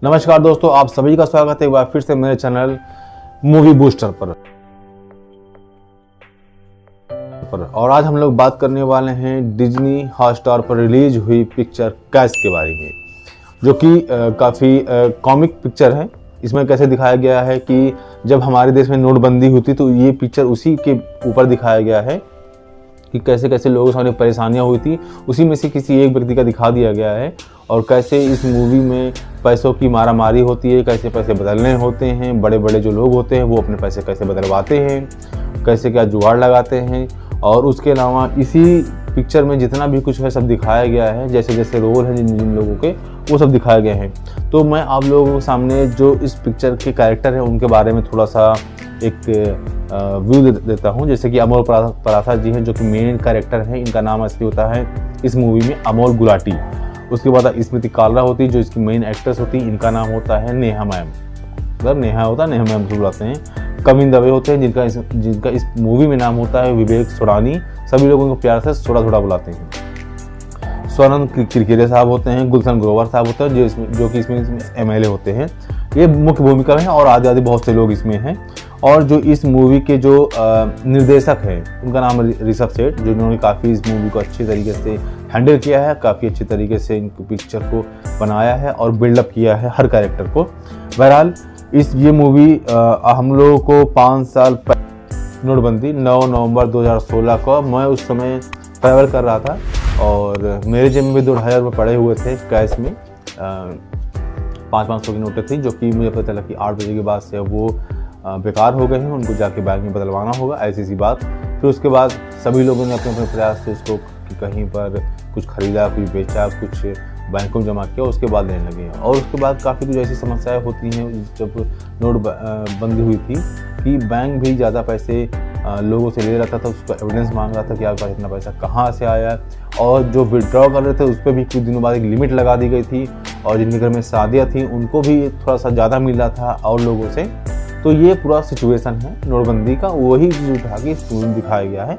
नमस्कार दोस्तों, आप सभी का स्वागत है एक बार फिर से मेरे चैनल मूवी बूस्टर पर। और आज हम लोग बात करने वाले हैं डिज्नी हॉटस्टार पर रिलीज हुई पिक्चर कैश के बारे में, जो कि काफ़ी कॉमिक पिक्चर है। इसमें कैसे दिखाया गया है कि जब हमारे देश में नोटबंदी हुई थी तो ये पिक्चर उसी के ऊपर दिखाया गया है कि कैसे कैसे लोगों के सामने परेशानियां हुई थी, उसी में से किसी एक व्यक्ति का दिखा दिया गया है। और कैसे इस मूवी में पैसों की मारामारी होती है, कैसे पैसे बदलने होते हैं, बड़े बड़े जो लोग होते हैं वो अपने पैसे कैसे बदलवाते हैं, कैसे क्या जुगाड़ लगाते हैं। और उसके अलावा इसी पिक्चर में जितना भी कुछ है सब दिखाया गया है, जैसे जैसे रोल है जिन जिन लोगों के वो सब दिखाया गया है। तो मैं आप लोगों के सामने जो इस पिक्चर के कैरेक्टर हैं उनके बारे में थोड़ा सा एक व्यू देता हूँ। जैसे कि अमोल पराशर जी हैं, जो कि मेन कैरेक्टर हैं। इनका नाम असली होता है इस मूवी में अमोल गुलाटी। उसके बाद स्मृति कालरा होती है जो इसकी मेन एक्ट्रेस होती है, इनका नाम होता है नेहा मैम, मतलब नेहा होता है, नेहा मैम को बुलाते हैं। कविन दवे होते हैं जिनका इस मूवी में नाम होता है विवेक सोडानी, सभी लोग उनको प्यार से सोडा सोडा बुलाते हैं। स्वानंद किरकिरे साहब होते हैं, गुलशन ग्रोवर साहब होते हैं जो कि इसमें MLA होते हैं। ये मुख्य भूमिका में है और आदि आदि बहुत से लोग इसमें हैं। और जो इस मूवी के जो निर्देशक हैं उनका नाम ऋषभ सेठ, जिन्होंने काफ़ी इस मूवी को अच्छे तरीके से हैंडल किया है, काफ़ी अच्छे तरीके से इन पिक्चर को बनाया है और बिल्डअप किया है हर कैरेक्टर को। बहरहाल ये मूवी हम लोगों को 5 साल पहले नोटबंदी 9 नवंबर 2016 को, मैं उस समय ट्रैवल कर रहा था और मेरे जेब में भी 2000 रुपये पड़े हुए थे कैश में। 500 की नोटें थी, जो कि मुझे पता चला कि 8 बजे के बाद से वो बेकार हो गए हैं, उनको जाके बैंक में बदलवाना होगा, ऐसी सी बात। फिर उसके बाद सभी लोगों ने अपने अपने प्रयास से इसको कहीं पर कुछ खरीदा, कुछ बेचा, कुछ बैंकों में जमा किया, उसके बाद लेने लगे। और उसके बाद काफ़ी कुछ ऐसी समस्याएं होती हैं जब नोट बंदी हुई थी कि बैंक भी ज़्यादा पैसे लोगों से ले रहा था, उसका एविडेंस मांग रहा था कि आपके पास इतना पैसा कहाँ से आया। और जो विड्रॉ कर रहे थे उस पर भी कुछ दिनों बाद एक लिमिट लगा दी गई थी, और जिनके घर में शादियाँ थी उनको भी थोड़ा सा ज़्यादा मिल रहा था और लोगों से। तो ये पूरा सिचुएशन है नोटबंदी का, वही चीज़ उठा के इस मूवी में दिखाया गया है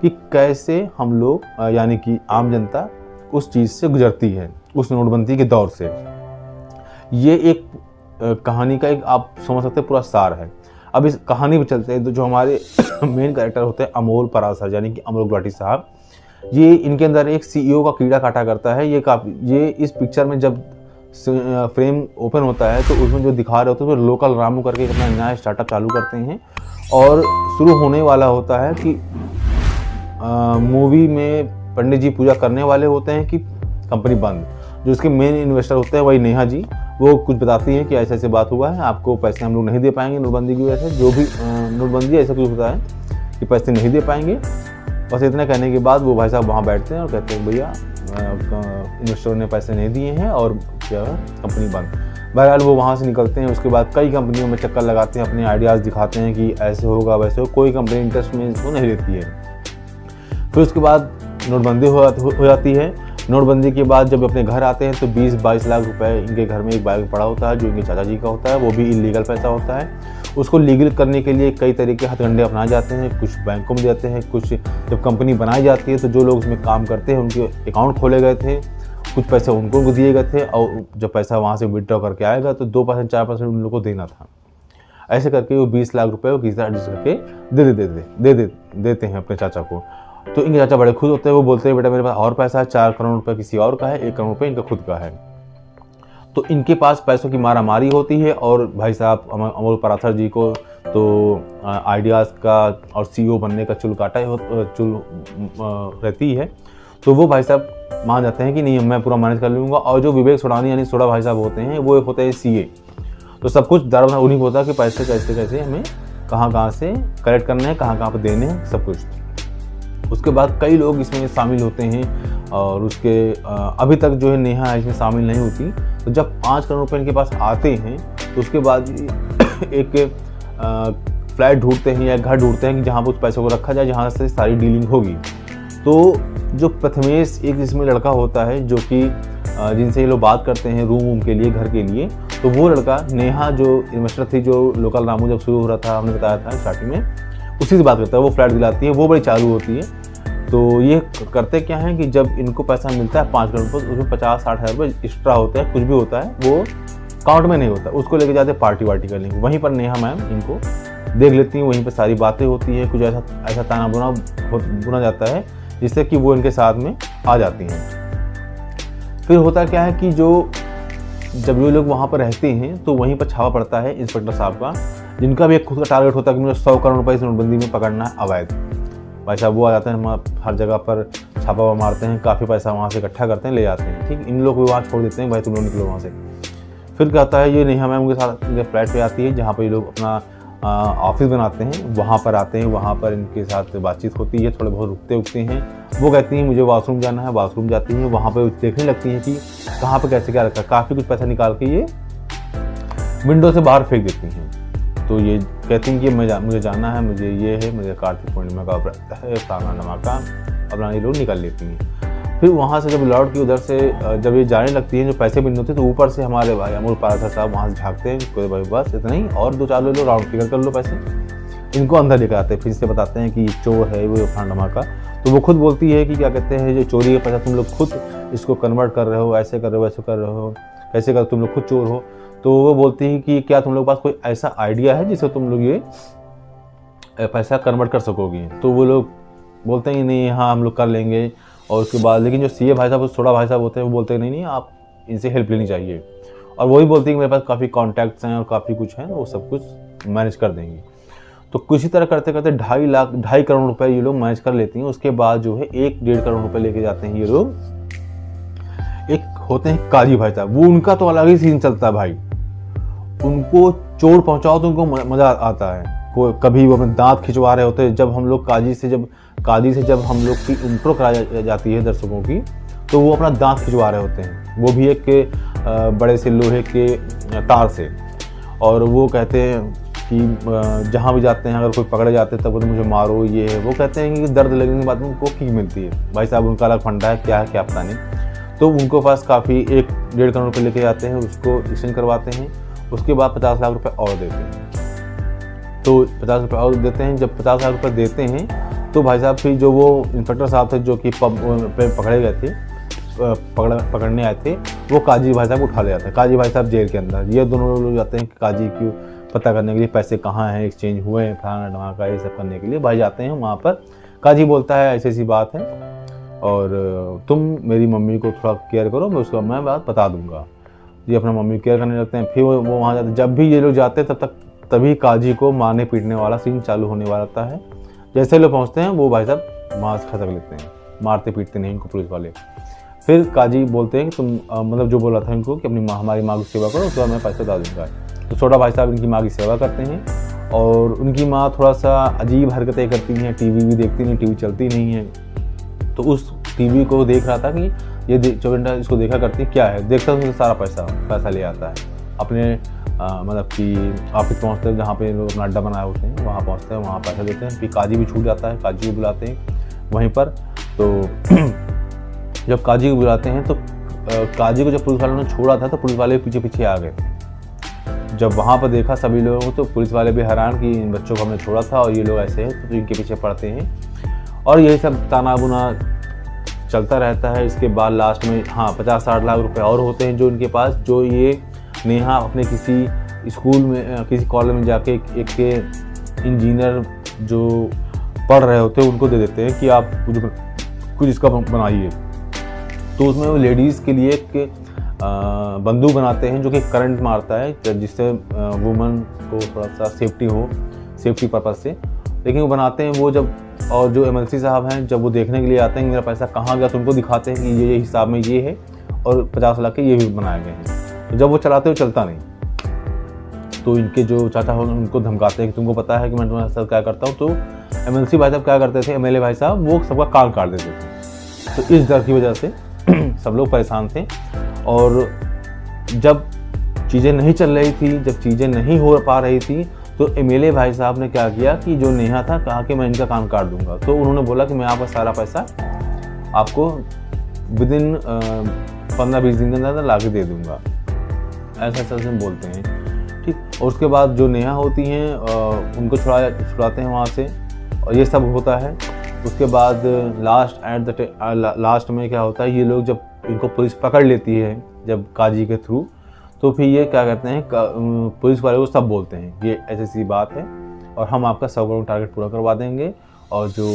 कि कैसे हम लोग यानी कि आम जनता उस चीज़ से गुजरती है, उस नोटबंदी के दौर से। ये एक कहानी का एक आप समझ सकते हैं पूरा सार है। अब इस कहानी पे चलते हैं। तो जो हमारे मेन कैरेक्टर होते हैं अमोल पराशर यानी कि अमोल गुलाटी साहब, ये इनके अंदर एक CEO का कीड़ा काटा करता है। ये इस पिक्चर में जब फ्रेम ओपन होता है तो उसमें जो दिखा रहे होते हैं तो लोकल रामू करके अपना नया स्टार्टअप चालू करते हैं। और शुरू होने वाला होता है कि मूवी में पंडित जी पूजा करने वाले होते हैं कि कंपनी बंद। जो उसके मेन इन्वेस्टर होते हैं वही नेहा जी, वो कुछ बताती हैं कि ऐसे ऐसे बात हुआ है, आपको पैसे हम लोग नहीं दे पाएंगे नोटबंदी की वजह से। जो भी नोटबंदी ऐसा कुछ होता है कि पैसे नहीं दे पाएंगे। बस इतना कहने के बाद वो भाई साहब वहाँ बैठते हैं और कहते हैं भैया इन्वेस्टरों ने पैसे नहीं दिए हैं और क्या कंपनी बंद। बहरहाल वो वहाँ से निकलते हैं। उसके बाद कई कंपनियों में चक्कर लगाते हैं, अपने आइडियाज़ दिखाते हैं कि ऐसे होगा वैसे हो, कोई कंपनी इंटरेस्ट में इसको नहीं लेती है। फिर उसके बाद नोटबंदी हो जाती है। नोटबंदी के बाद जब अपने घर आते हैं तो 20-22 लाख रुपए इनके घर में एक बैग पड़ा होता है जो इनके चाचा जी का होता है, वो भी इलीगल पैसा होता है। उसको लीगल करने के लिए कई तरीके हथकंडे अपनाए जाते हैं, कुछ बैंकों में देते हैं, कुछ जब कंपनी बनाई जाती है तो जो लोग उसमें काम करते हैं उनके अकाउंट खोले गए थे, कुछ पैसे उनको दिए गए थे। और जब पैसा वहाँ से विड्रॉ करके आएगा तो 2% 4% उन लोगों को देना था। ऐसे करके वो 20 लाख रुपये वो किसी तरह एडजस्ट करके देते हैं अपने चाचा को। तो इनके चाचा बड़े खुश होते हैं, वो बोलते हैं बेटा मेरे पास और पैसा है, 4 करोड़ रुपए किसी और का है, 1 करोड़ रुपए इनका खुद का है। तो इनके पास पैसों की मारामारी होती है। और भाई साहब अमोल पराशर जी को तो आइडियाज़ का और CEO बनने का चुल रहती है। तो वो भाई साहब मान जाते हैं कि नहीं मैं पूरा मैनेज कर लूँगा। और जो विवेक सोडानी यानी सोडा भाई साहब होते हैं वो होते हैं CA। तो सब कुछ दारोमदार उन्हीं को होता है कि पैसे कैसे हमें कहाँ से कलेक्ट करने हैं, कहाँ पे देने हैं, सब कुछ। उसके बाद कई लोग इसमें शामिल होते हैं और उसके अभी तक जो है नेहा इसमें शामिल नहीं होती। तो जब 5 करोड़ रुपए इनके पास आते हैं तो उसके बाद एक फ्लैट ढूंढते हैं या घर ढूंढते हैं कि जहाँ पर उस पैसे को रखा जाए, जहाँ से सारी डीलिंग होगी। तो जो प्रथमेश एक इसमें लड़का होता है जो कि जिनसे ये लोग बात करते हैं रूम के लिए, घर के लिए, तो वो लड़का नेहा जो इन्वेस्टर थी, जो लोकल रामू जब शुरू हो रहा था हमने बताया था स्टार्टिंग में, उसी से बात करता है। वो फ्लैट दिलाती है, वो बड़ी चालू होती है। तो ये करते क्या हैं कि जब इनको पैसा मिलता है 5 करोड़ रुपये, उसमें 50-60 हज़ार रुपये एक्स्ट्रा होता है, कुछ भी होता है, वो काउंट में नहीं होता, उसको लेके जाते पार्टी वार्टी करने की। वहीं पर नेहा मैम इनको देख लेती हैं, वहीं पर सारी बातें होती हैं, कुछ ऐसा ताना बुना जाता है जिससे कि वो इनके साथ में आ जाती हैं। फिर होता क्या है कि जब ये लोग वहाँ पर रहते हैं तो वहीं पर छापा पड़ता है इंस्पेक्टर साहब का, जिनका भी एक खुद का टारगेट होता है कि मुझे 100 करोड़ रुपए इस नोटबंदी में पकड़ना है अवैध। भाई साहब वो आ जाते हैं, हर जगह पर छापा मारते हैं, काफ़ी पैसा वहाँ से इकट्ठा करते हैं, ले जाते हैं। ठीक, इन लोग को वहाँ छोड़ देते हैं, भाई तुम लोग निकलो वहाँ से। फिर क्या होता है, ये नेहा मैम उनके साथ इनके फ्लैट पे आती है, जहाँ पर ये लोग अपना ऑफिस बनाते हैं, वहाँ पर आते हैं, वहाँ पर इनके साथ बातचीत होती है, थोड़े बहुत रुकते उकते हैं। वो कहती हैं मुझे वॉशरूम जाना है, वॉशरूम जाती हैं, वहाँ पर देखने लगती हैं कि कहाँ पर कैसे क्या रखा है। काफ़ी कुछ पैसा निकाल के ये विंडो से बाहर फेंक देती हैं। तो ये कहती हैं कि मुझे जाना है, मुझे ये है, मुझे कार्तिक पूर्णिमा का व्रत है, फलाना का, अपना ये लोग निकल लेती हैं। फिर वहाँ से जब लौट के उधर से जब ये जाने लगती हैं, जो पैसे बिन होते, तो ऊपर से हमारे भाई अमोल पाराशर साहब वहाँ से झाँकते हैं, कोई भाई बस इतना ही, और 2-4 ले लो, राउंड फिगर कर लो पैसे। इनको अंदर लेकर आते हैं, फिर से बताते हैं कि चोर है वो फलाना का। तो वो खुद बोलती है कि क्या कहते हैं, जो चोरी का पैसा तुम लोग खुद इसको कन्वर्ट कर रहे हो, ऐसे कर रहे हो, वैसे कर रहे हो, कैसे कर, तुम लोग खुद चोर हो। तो वो बोलती है कि क्या तुम लोग के पास कोई ऐसा आइडिया है जिससे तुम लोग ये पैसा कन्वर्ट कर सकोगे। तो वो लोग बोलते हैं नहीं, हाँ हम लोग कर लेंगे। और उसके बाद लेकिन जो सीए भाई साहब, छोटा भाई साहब होते हैं, वो बोलते हैं नहीं आप इनसे हेल्प लेनी चाहिए। और वही बोलती है कि मेरे पास काफ़ी कॉन्टैक्ट्स हैं और काफ़ी कुछ हैं, वो सब कुछ मैनेज कर देंगी। तो किसी तरह करते करते 2.5 करोड़ रुपए ये लोग मैनेज कर लेती हैं। उसके बाद जो है 1-1.5 करोड़ रुपए लेके जाते हैं ये लोग। एक होते हैं काजी भाई साहब, वो उनका तो अलग ही सीन चलता है भाई। उनको चोर पहुंचाओ तो उनको मज़ा आता है। कोई कभी वो अपने दांत खिंचवा रहे होते हैं। जब हम लोग काजी से जब हम लोग की इंट्रो कराई जाती है दर्शकों की, तो वो अपना दांत खिंचवा रहे होते हैं, वो भी एक बड़े से लोहे के तार से। और वो कहते हैं कि जहाँ भी जाते हैं, अगर कोई पकड़े जाते हैं तब तो मुझे मारो, ये है। वो कहते हैं कि दर्द लगने के बाद में उनको किक मिलती है। भाई साहब उनका अलग फंडा है, क्या है क्या पता नहीं। तो उनको पास काफ़ी 1-1.5 करोड़ रुपये लेके जाते हैं, उसको एक्सचेंज करवाते हैं। उसके बाद 50 लाख रुपए और देते हैं। तो 50 रुपये और देते हैं। जब 50 लाख रुपये देते हैं तो भाई साहब फिर जो वो इंस्पेक्टर साहब थे जो कि पब पे पकड़े गए थे, पकड़ने आए थे, वो काजी भाई साहब उठा ले जाते हैं। काजी भाई साहब जेल के अंदर, ये दोनों लोग जाते हैं कि काजी की पता करने के लिए, पैसे कहाँ हैं, एक्सचेंज हुए हैं, फलाना ढमाका, ये सब करने के लिए भाई जाते हैं वहाँ पर। काजी बोलता है ऐसी ऐसी बात है और तुम मेरी मम्मी को थोड़ा केयर करो, मैं उसको मैं बात बता दूंगा। ये अपना मम्मी केयर करने लगते हैं। फिर वो वहाँ जाते, जब भी ये लोग जाते हैं तभी काजी को मारने पीटने वाला सीन चालू होने वाला रहता है। जैसे लोग पहुँचते हैं वो भाई साहब वहाँ से खसक लेते हैं, मारते पीटते नहीं इनको पुलिस वाले। फिर काजी बोलते हैं कि तुम मतलब जो बोला था इनको कि अपनी हमारी माँ की सेवा करो, उसके बाद मैं पैसे बता दूँगा। तो छोटा भाई साहब इनकी माँ की सेवा करते हैं और उनकी माँ थोड़ा सा अजीब हरकतें करती हैं, टीवी भी देखती नहीं, टीवी चलती नहीं है। तो उस टीवी को देख रहा था कि ये 24 घंटा इसको देखा करती है, क्या है, देखता है उसमें सारा पैसा ले आता है अपने मतलब कि ऑफिस पहुँचते हैं जहाँ पे लोग अपना अड्डा बनाए होते हैं, वहाँ पहुँचते हैं, वहाँ पैसा देते हैं। फिर काजी भी छूट जाता है, काजी को बुलाते हैं वहीं पर। तो जब काजी को बुलाते हैं तो काजी को जब पुलिस वालों ने छोड़ा था तो पुलिस वाले पीछे पीछे आ गए। जब वहाँ पर देखा सभी लोगों को तो पुलिस वाले भी हैरान कि इन बच्चों को हमने छोड़ा था और ये लोग ऐसे हैं, तो इनके पीछे पड़ते हैं और यही सब ताना बुना चलता रहता है। इसके बाद लास्ट में 50-60 लाख रुपए और होते हैं जो इनके पास, जो ये नेहा अपने किसी स्कूल में किसी कॉलेज में जाके एक इंजीनियर जो पढ़ रहे होते हैं उनको दे देते हैं कि आप कुछ इसका बनाइए। तो उसमें वो लेडीज़ के लिए एक बंदूक बनाते हैं जो कि करंट मारता है, जिससे वुमन को थोड़ा सा सेफ्टी पर्पज़ से। लेकिन वो बनाते हैं वो जब, और जो एमएलसी साहब हैं जब वो देखने के लिए आते हैं मेरा पैसा कहाँ गया, तो उनको दिखाते हैं कि ये हिसाब में ये है और 50 लाख के ये भी बनाए गए हैं। तो जब वो चलाते हो चलता नहीं, तो इनके जो चाचा हो उनको धमकाते हैं कि तुमको पता है कि मैं तुम्हारे साथ क्या करता हूँ। तो एमएलसी भाई साहब क्या करते थे, एमएलए भाई साहब वो सबका कान काट देते थे। तो इस डर की वजह से सब लोग परेशान थे। और जब चीज़ें नहीं चल रही थी, जब चीज़ें नहीं हो पा रही थी, तो एमएलए भाई साहब ने क्या किया कि जो नेहा था कहा कि मैं इनका कान काट दूंगा। तो उन्होंने बोला कि मैं आपका सारा पैसा आपको विदिन 15-20 दिन के अंदर ला के दे दूंगा, ऐसा बोलते हैं। ठीक, और उसके बाद जो नेहा होती हैं उनको छुड़ाते हैं वहाँ से और ये सब होता है। उसके बाद लास्ट में क्या होता है, ये लोग जब इनको पुलिस पकड़ लेती है जब काजी के थ्रू, तो फिर ये क्या कहते हैं, पुलिस वाले को सब बोलते हैं ये ऐसी सी बात है और हम आपका 100 करोड़ टारगेट पूरा करवा देंगे। और जो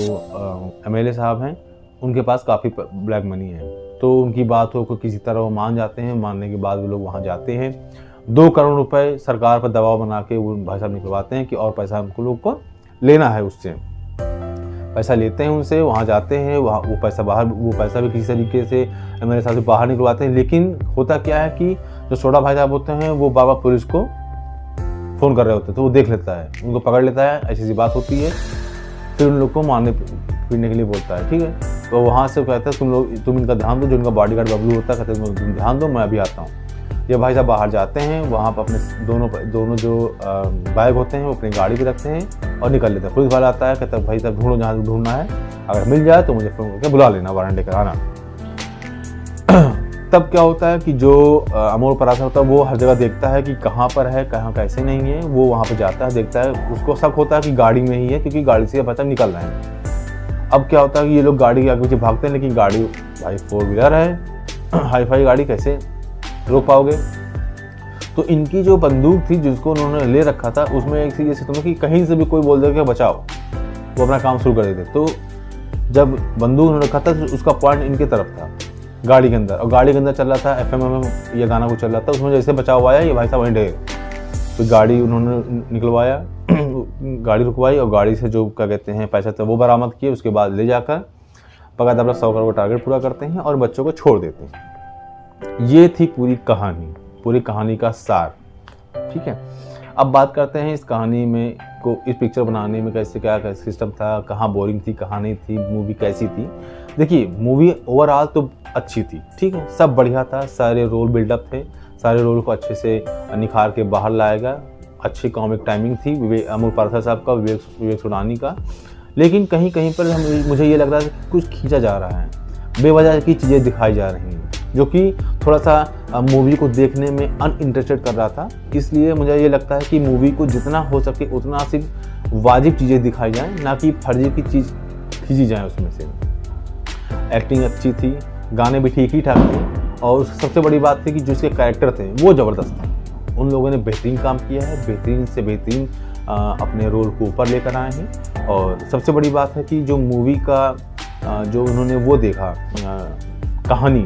MLA साहब हैं उनके पास काफ़ी ब्लैक मनी है, तो उनकी बात हो किसी तरह वो मान जाते हैं। मानने के बाद वो लोग वहाँ जाते हैं, 2 करोड़ रुपए सरकार पर दबाव बना के वो भाई साहब निकलवाते हैं कि और पैसा हमको लोग को लेना है, उससे पैसा लेते हैं उनसे, वहाँ जाते हैं, वहाँ वो पैसा भी किसी तरीके से मेरे साथ बाहर निकलवाते हैं। लेकिन होता क्या है कि जो छोटा भाई साहब होते हैं वो बाबा पुलिस को फ़ोन कर रहे होते हैं, तो वो देख लेता है, उनको पकड़ लेता है, ऐसी सी बात होती है। फिर उन लोग को मारने पीटने के लिए बोलता है, ठीक है। तो वहाँ से कहता है तुम इनका ध्यान दो, जो इनका बॉडीगार्ड बबलू होता है, कहते हैं तुम ध्यान दो, मैं अभी आता हूँ। ये भाई साहब बाहर जाते हैं, वहाँ पर अपने दोनों जो बैग होते हैं वो अपनी गाड़ी पे रखते हैं और निकल लेते हैं। पुलिस वाला आता है, कहता है भाई साहब ढूंढो जहाँ ढूंढना है, अगर मिल जाए तो मुझे फ़ोन करके बुला लेना, वारंट लेकर आना। तब क्या होता है कि जो अमोल पराशर होता है वो हर जगह देखता है कि कहाँ पर है, कहाँ कैसे नहीं है। वो वहाँ पर जाता है, देखता है, उसको शक होता है कि गाड़ी में ही है, क्योंकि गाड़ी से भाई साहब निकल रहे हैं। अब क्या होता है कि ये लोग गाड़ी के आगे पीछे भागते हैं, लेकिन गाड़ी भाई 4 व्हीलर है, हाई गाड़ी, कैसे रोक पाओगे। तो इनकी जो बंदूक थी जिसको उन्होंने ले रखा था, उसमें एक ये सिस्टम है कि कहीं से भी कोई बोल दे कि बचाओ, वो अपना काम शुरू कर देते। तो जब बंदूक उन्होंने रखा था तो उसका पॉइंट इनके तरफ था, गाड़ी के अंदर, और गाड़ी के अंदर चल रहा था FM ये गाना कुछ चल रहा था, उसमें जैसे बचाव आया ये भाई साहब वहीं ढेर। तो गाड़ी उन्होंने निकलवाया, गाड़ी रुकवाई और गाड़ी से जो क्या कहते हैं पैसा था वो बरामद किए। उसके बाद ले जाकर बकायदा अपना 100 करोड़ का टारगेट पूरा करते हैं और बच्चों को छोड़ देते हैं। ये थी पूरी कहानी का सार, ठीक है। अब बात करते हैं इस कहानी में इस पिक्चर बनाने में कैसे क्या सिस्टम था, कहाँ बोरिंग थी, कहाँ नहीं थी, मूवी कैसी थी। देखिए मूवी ओवरऑल तो अच्छी थी, ठीक है, सब बढ़िया था, सारे रोल बिल्डअप थे, सारे रोल को अच्छे से निखार के बाहर लाएगा। अच्छी कॉमिक टाइमिंग थी अमोल पारसा साहब का, विवेक सुडानी का। लेकिन कहीं कहीं पर मुझे ये लग रहा था कि कुछ खींचा जा रहा है, बेवजह की चीज़ें दिखाई जा रही हैं, जो कि थोड़ा सा मूवी को देखने में अनइंटरेस्टेड कर रहा था। इसलिए मुझे ये लगता है कि मूवी को जितना हो सके उतना सिर्फ वाजिब चीज़ें दिखाई जाएं, ना कि फर्जी की चीज़ खींची जाए उसमें से। एक्टिंग अच्छी थी, गाने भी ठीक ही ठाक थे, और सबसे बड़ी बात थी कि जो उसके कैरेक्टर थे वो ज़बरदस्त थे। उन लोगों ने बेहतरीन काम किया है, बेहतरीन से बेहतरीन अपने रोल को ऊपर लेकर आए हैं। और सबसे बड़ी बात है कि जो मूवी का जो उन्होंने वो देखा कहानी,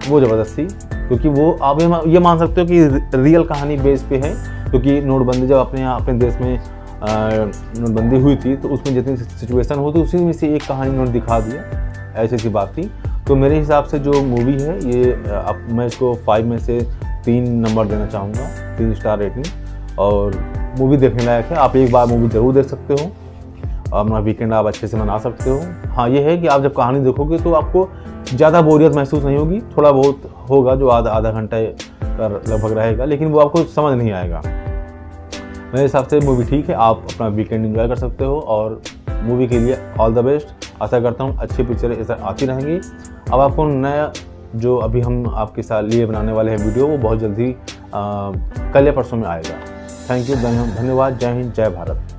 वो ज़बरदस्त थी, क्योंकि वो आप ये मान सकते हो कि रियल कहानी बेस पे है। क्योंकि नोटबंदी जब अपने देश में नोटबंदी हुई थी तो उसमें जितनी सिचुएशन होती उसी में से एक कहानी उन्होंने दिखा दिया, ऐसी सी बात थी। तो मेरे हिसाब से जो मूवी है ये अब मैं इसको 5 में से 3 नंबर देना चाहूँगा, 3 स्टार रेटिंग। और मूवी देखने लायक है, आप एक बार मूवी ज़रूर देख सकते हो, अपना वीकेंड आप अच्छे से मना सकते हो। हाँ ये है कि आप जब कहानी देखोगे तो आपको ज़्यादा बोरियत महसूस नहीं होगी, थोड़ा बहुत होगा जो आधा घंटा का लगभग रहेगा, लेकिन वो आपको समझ नहीं आएगा। मेरे हिसाब से मूवी ठीक है, आप अपना वीकेंड एंजॉय कर सकते हो। और मूवी के लिए ऑल द बेस्ट। आशा करता हूँ अच्छी पिक्चरें ऐसा आती रहेंगी। अब आपको नया जो अभी हम आपके साथ लिए बनाने वाले हैं वीडियो, वो बहुत जल्दी कल या परसों में आएगा। थैंक यू, धन्यवाद, जय हिंद, जय भारत।